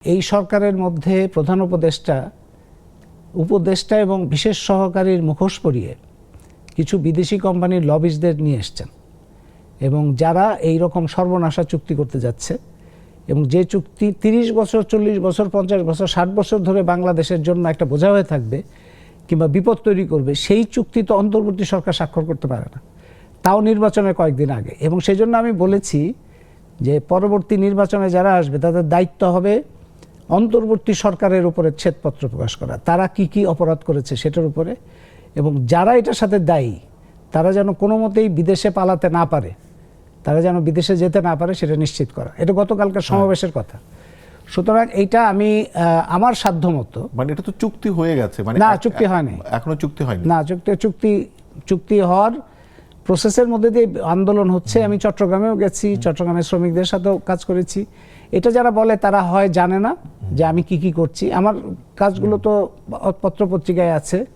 এই সরকারের মধ্যে প্রধান উপদেষ্টা এবং বিশেষ সহকারীর মুখোশ পরিয়ে কিছু বিদেশি কোম্পানির লবিস্টদের নিয়ে এসছেন এবং যারা এই রকম সর্বনাশা চুক্তি করতে যাচ্ছে এবং যে চুক্তি 30 বছর 40 বছর 50 বছর 60 বছর ধরে বাংলাদেশের জন্য একটা বোঝা হয়ে থাকবে কিংবা বিপদ তৈরি করবে, সেই চুক্তি তো অন্তর্বর্তী সরকার স্বাক্ষর করতে পারে না, তাও নির্বাচনের কয়েকদিন আগে। এবং সেই জন্য আমি বলেছি যে পরবর্তী নির্বাচনে যারা আসবে তাদের দায়িত্ব হবে অন্তর্বর্তী সরকারের উপরে শ্বেতপত্র প্রকাশ করা, তারা কি কি অপরাধ করেছে সেটার উপরে, এবং যারা এটার সাথে দায়ী তারা যেন কোনো মতেই বিদেশে পালাতে না পারে, তারা যেন বিদেশে যেতে না পারে সেটা নিশ্চিত করা। এটা গতকালকার সমাবেশের কথা। সুতরাং এইটা আমি আমার সাধ্যমতো, মানে এটা তো চুক্তি হয়ে গেছে, মানে না চুক্তি হয়নি, এখনো চুক্তি হয়নি, না চুক্তি হওয়ার প্রসেসের মধ্যে দিয়ে আন্দোলন হচ্ছে। আমি চট্টগ্রামেও গেছি, চট্টগ্রামের শ্রমিকদের সাথেও কাজ করেছি। এটা যারা বলে তারা হয় জানে না যে আমি কি কি করছি। আমার কাজগুলো তো পত্রপত্রিকায় আছে।